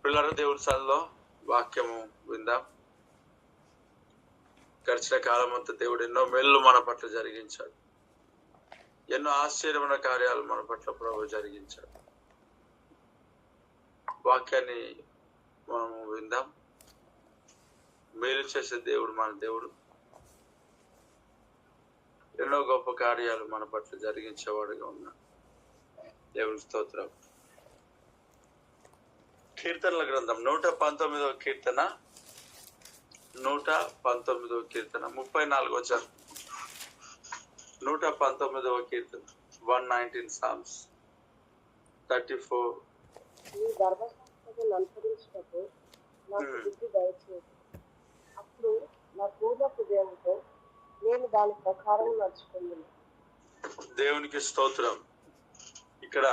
పిల్లల దేవుడి సన్నిధిలో వాక్యము విందాం. గడిచిన కాలం అంతా దేవుడు ఎన్నో మేళ్ళు మన పట్ల జరిగించాడు. ఎన్నో ఆశ్చర్యమైన కార్యాలు మన పట్ల ప్రభు జరిగించాడు. వాక్యాన్ని మనము విందాం. మేలు చేసే దేవుడు మన దేవుడు. ఎన్నో గొప్ప కార్యాలు మన పట్ల జరిగించేవాడుగా ఉన్నాడు. దేవుని స్తోత్రం. కీర్తనల గ్రంథం 119వ కీర్తన 119వ కీర్తన 34వ వచనం. 119వ కీర్తన 119 Psalms 34. నీ ధర్మశాస్త్రమును అనుసరించుటకు నాకు బుద్ధి దయచేయు. అప్పుడు నా పూర్ణ హృదయంతో నేను దాని ప్రకారం నడుచుకుందును. దేవునికి స్తోత్రం. ఇక్కడ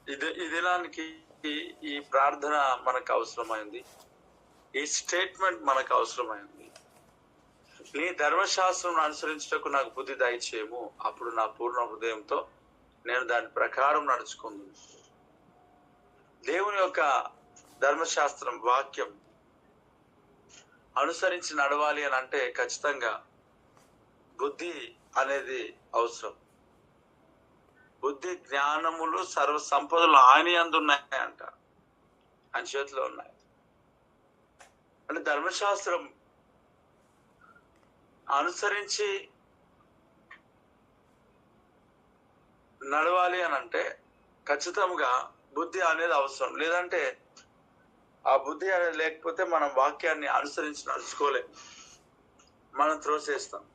ఈ దినానికి ఈ ప్రార్థన మనకు అవసరమైంది. ఈ స్టేట్మెంట్ మనకు అవసరమైంది. నీ ధర్మశాస్త్రం అనుసరించుటకు నాకు బుద్ధి దయచేయము, అప్పుడు నా పూర్ణ హృదయంతో నేను దాని ప్రకారం నడుచుకుందును. దేవుని యొక్క ధర్మశాస్త్రం వాక్యం అనుసరించి నడవాలి అని అంటే ఖచ్చితంగా బుద్ధి అనేది అవసరం. బుద్ధి జ్ఞానములు సర్వ సంపదలు ఆయన యందు ఉన్నాయంట, ఆయన చేతిలో ఉన్నాయి. అంటే ధర్మశాస్త్రం అనుసరించి నడవాలి అని అంటే ఖచ్చితంగా బుద్ధి అనేది అవసరం. లేదంటే ఆ బుద్ధి అనేది లేకపోతే మనం వాక్యాన్ని అనుసరించి నడుచుకోలేం, మనం త్రోసేస్తాం.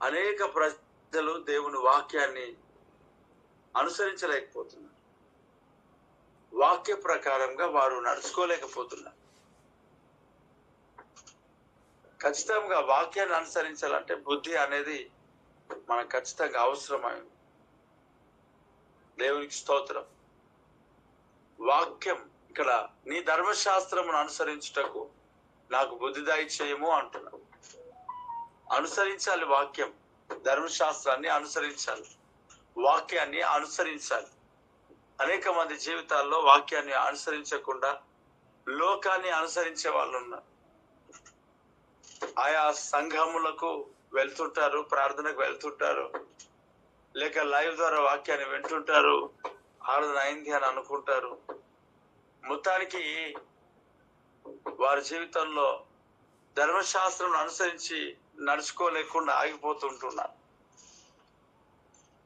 అనేక ప్రజలు దేవుని వాక్యాన్ని అనుసరించలేకపోతున్నారు. వాక్య ప్రకారంగా వారు నడుచుకోలేకపోతున్నారు. ఖచ్చితంగా వాక్యాన్ని అనుసరించాలంటే బుద్ధి అనేది మనకు ఖచ్చితంగా అవసరమైంది. దేవునికి స్తోత్రం. వాక్యం ఇక్కడ నీ ధర్మశాస్త్రమును అనుసరించుటకు నాకు బుద్ధి దయచేయము అంటున్నావు. అనుసరించాలి. వాక్యం ధర్మశాస్త్రాన్ని అనుసరించాలి, వాక్యాన్ని అనుసరించాలి. అనేక మంది జీవితాల్లో వాక్యాన్ని అనుసరించకుండా లోకాన్ని అనుసరించే వాళ్ళు ఉన్నారు. ఆయా సంఘములకు వెళ్తుంటారు, ప్రార్థనకు వెళ్తుంటారు, లేక లైవ్ ద్వారా వాక్యాన్ని వింటుంటారు, ఆరాధన అయింది అని అనుకుంటారు. మొత్తానికి వారి జీవితంలో ధర్మశాస్త్రం అనుసరించి నడుచుకోలేకుండా ఆగిపోతుంటున్నారు.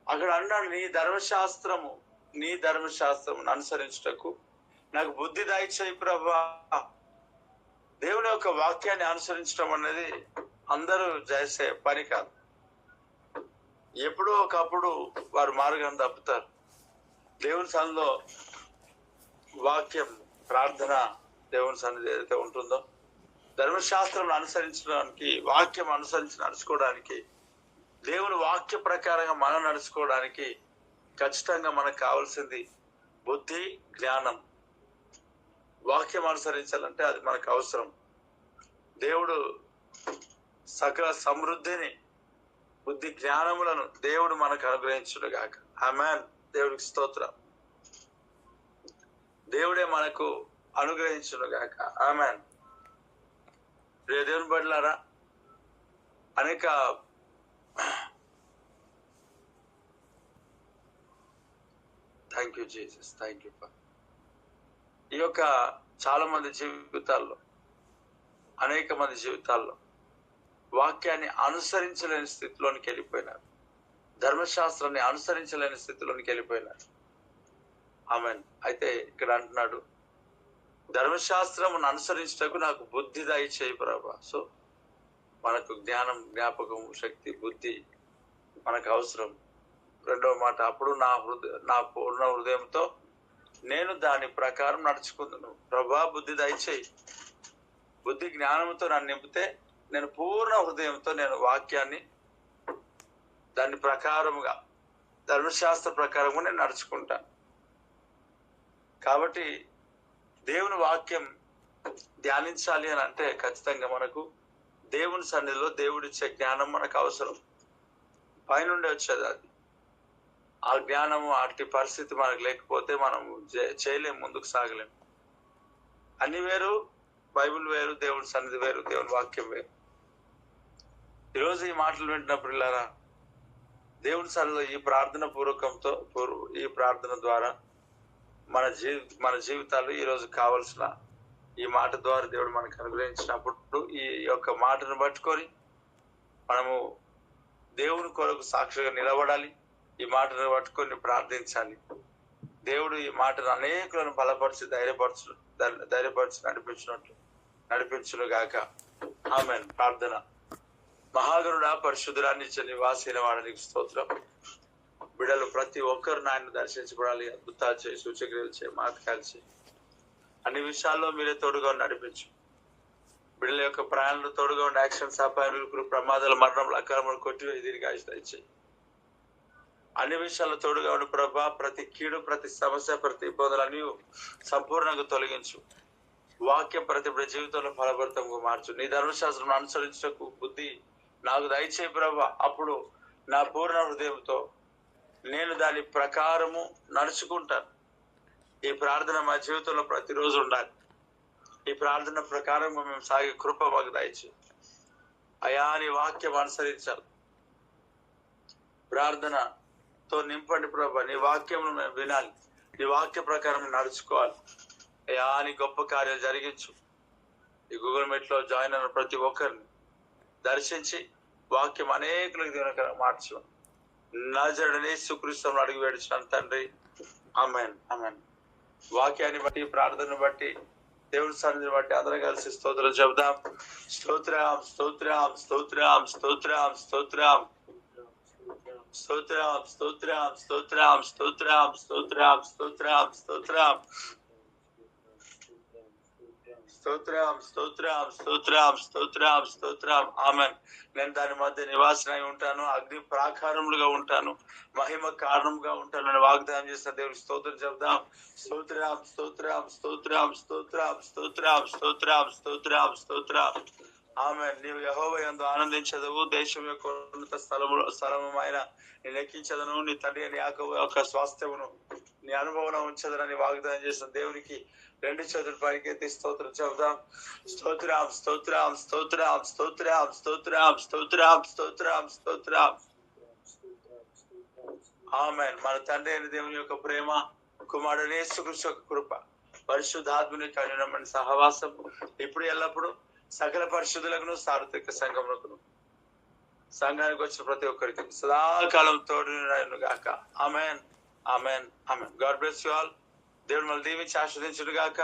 అక్కడ అన్నాడు, నీ ధర్మశాస్త్రము అనుసరించుటకు నాకు బుద్ధి దయచేయి ప్రభువా. దేవుని యొక్క వాక్యాన్ని అనుసరించడం అనేది అందరూ చేసే పని కాదు. ఎప్పుడో ఒకప్పుడు వారు మార్గం తప్పుతారు. దేవుని సన్నిధిలో వాక్యం, ప్రార్థన, దేవుని సన్నిధి ఏదైతే ఉంటుందో ధర్మశాస్త్రం అనుసరించడానికి, వాక్యం అనుసరించి నడుచుకోవడానికి, దేవుని వాక్య ప్రకారంగా మనం నడుచుకోవడానికి ఖచ్చితంగా మనకు కావాల్సింది బుద్ధి, జ్ఞానం. వాక్యం అనుసరించాలంటే అది మనకు అవసరం. దేవుడు సకల సమృద్ధిని, బుద్ధి జ్ఞానములను దేవుడు మనకు అనుగ్రహించును గాక. ఆమేన్. దేవుడికి స్తోత్రం. దేవుడే మనకు అనుగ్రహించును గాక. ఆమేన్. ప్రియ దేవుని బిడ్డలారా, అనేక thank you Jesus, thank you. ఈ యొక్క చాలా మంది జీవితాల్లో, అనేక మంది జీవితాల్లో వాక్యాన్ని అనుసరించలేని స్థితిలోనికి వెళ్ళిపోయినారు. ధర్మశాస్త్రాన్ని అనుసరించలేని స్థితిలోనికి వెళ్ళిపోయినారు. ఆమేన్. అయితే ఇక్కడ అంటున్నాడు, ధర్మశాస్త్రమును అనుసరించటకు నాకు బుద్ధి దయచేయి ప్రభువా. సో మనకు జ్ఞానం, జ్ఞాపకం, శక్తి, బుద్ధి మనకు అవసరం. రెండవ మాట, అప్పుడు నా పూర్ణ హృదయంతో నేను దాని ప్రకారం నడుచుకుందును. ప్రభువా బుద్ధి దయచేయి. బుద్ధి జ్ఞానంతో నన్ను నింపితే నేను పూర్ణ హృదయంతో నేను వాక్యాన్ని దాని ప్రకారముగా, ధర్మశాస్త్ర ప్రకారంగా నేను నడుచుకుంటాను. కాబట్టి దేవుని వాక్యం ధ్యానించాలి అని అంటే ఖచ్చితంగా మనకు దేవుని సన్నిధిలో దేవుడిచ్చే జ్ఞానం మనకు అవసరం. పైనుండి వచ్చేది అది. ఆ జ్ఞానము అట్టి పరిస్థితి మనకు లేకపోతే మనం చేయలేము, ముందుకు సాగలేము. అన్ని వేరు, బైబిల్ వేరు, దేవుడి సన్నిధి వేరు, దేవుని వాక్యం వేరు. ఈరోజు ఈ మాటలు వింటున్నప్పుడు ఇలారా దేవుని సన్నిధిలో ఈ ప్రార్థన పూర్వకంతో ఈ ప్రార్థన ద్వారా మన జీవితాలు ఈరోజు కావలసిన ఈ మాట ద్వారా దేవుడు మనకు అనుగ్రహించినప్పుడు ఈ యొక్క మాటను పట్టుకొని మనము దేవుని కొరకు సాక్షిగా నిలబడాలి. ఈ మాటను పట్టుకొని ప్రార్థించాలి. దేవుడు ఈ మాటను అనేకులను బలపరిచి ధైర్యపరిచి నడిపించును గాక. ఆమేన్. ప్రార్థన. మహాగరుడా, పరిశుద్ధుడా, నిత్య నివాసైన వాడానికి స్తోత్రం. బిడ్డలు ప్రతి ఒక్కరు నాయన దర్శించబడాలి. అద్భుతాలు చేయి, సూచక్రియలు చేయి, మాటకాలు చేయి. అన్ని విషయాల్లో మీరే తోడుగా నడిపించు. బిడ్డల యొక్క ప్రయాణంలో తోడుగా ఉండి యాక్సిడెంట్స్, అపాయాలు, ప్రమాదాలు, మరణములు, అక్రమాలు కొట్టివేయి, దీర్ఘాయుష్నిచ్చి అన్ని విషయాల్లో తోడుగా ఉండి ప్రభా, ప్రతి కీడు, ప్రతి సమస్య, ప్రతి ఇబ్బందులన్నీ సంపూర్ణంగా తొలగించు. వాక్యం ప్రతి జీవితంలో ఫలభరితంగా మార్చు. నీ ధర్మశాస్త్రం అనుసరించకు బుద్ధి నాకు దయచేయి ప్రభా. అప్పుడు నా పూర్ణ హృదయంతో నేను దాని ప్రకారము నడుచుకుంటాను. ఈ ప్రార్థన మా జీవితంలో ప్రతిరోజు ఉండాలి. ఈ ప్రార్థన ప్రకారం మేము సాగే కృప మాకు దయచేయి అయా. నీ వాక్యం అనుసరించాలి. ప్రార్థనతో నింపండి ప్రభా. నీ వాక్యం మేము వినాలి. నీ వాక్య ప్రకారం నడుచుకోవాలి అయా. నీ గొప్ప కార్యాలు జరిగించు. ఈ గూగుల్ మీట్ లో జాయిన్ అయిన ప్రతి ఒక్కరిని దర్శించి వాక్యం అనేకులకు దీవెనకరంగా మార్చు. నజరుడని యేసుక్రీస్తును అడిగి వేడుచున్నాను తండ్రి. ఆమేన్, ఆమేన్. వాక్యాన్ని బట్టి, ప్రార్థనను బట్టి, దేవుడి సన్నిధిని బట్టి అందరం కలిసి స్తోత్రం చెబుదాం. స్తోత్రం, స్తోత్రం, స్తోత్రం, స్తోత్రం, స్తోత్రం, స్తోత్రం, స్తోత్రం, స్తోత్రం, స్తోత్రం, స్తోత్రం, స్తోత్రం, స్తోత్రం, స్తోత్రం, స్తోత్రం, స్తోత్రం, స్తోత్రం, స్తోత్రం. ఆమేన్. నేను దాని మధ్య నివాసనై ఉంటాను, అగ్ని ప్రాకారములుగా ఉంటాను, మహిమ కారణంగా ఉంటాను అని వాగ్దానం చేసిన దేవుడికి స్తోత్రం చెప్దాం. స్తోత్రం, స్తోత్రం, స్తోత్రం, స్తోత్రం, స్తోత్రం, స్తోత్రం, స్తోత్రం, స్తోత్రం. ఆమేన్. నీవు యెహోవా యందు ఆనందించదవు. దేశం యొక్క ఉన్నత స్థలమైన నేను ఎక్కించదను. నీ తండ్రి యాకోబు యొక్క స్వాస్థ్యమును నీ అనుభవం ఉంచదనని వాగ్దానం చేసిన దేవునికి రెండు చేతులు పైకెత్తి స్తోత్రం చెబుదాం. స్తోత్రం, స్తోత్రం, స్తోత్రం, స్తోత్రం, స్తోత్రం, స్తోత్రం, స్తోత్రం, స్తోత్రం. ఆమేన్. మన తండ్రి అయిన దేవుని యొక్క ప్రేమ, కుమారుడు యేసుక్రీస్తు యొక్క కృప, పరిశుద్ధాత్మని కన్యమని సహవాసం ఇప్పుడు ఎల్లప్పుడు సకల పరిశుద్ధులకు, సార్వత్రిక సంఘములకు, సంఘానికి వచ్చిన ప్రతి ఒక్కరికి సదాకాలం తోడు గాక. ఆమేన్, ఆమేన్, ఆమేన్. God bless you all. దేవుడు మళ్ళీ దీవించి ఆశీర్వదించును గాక.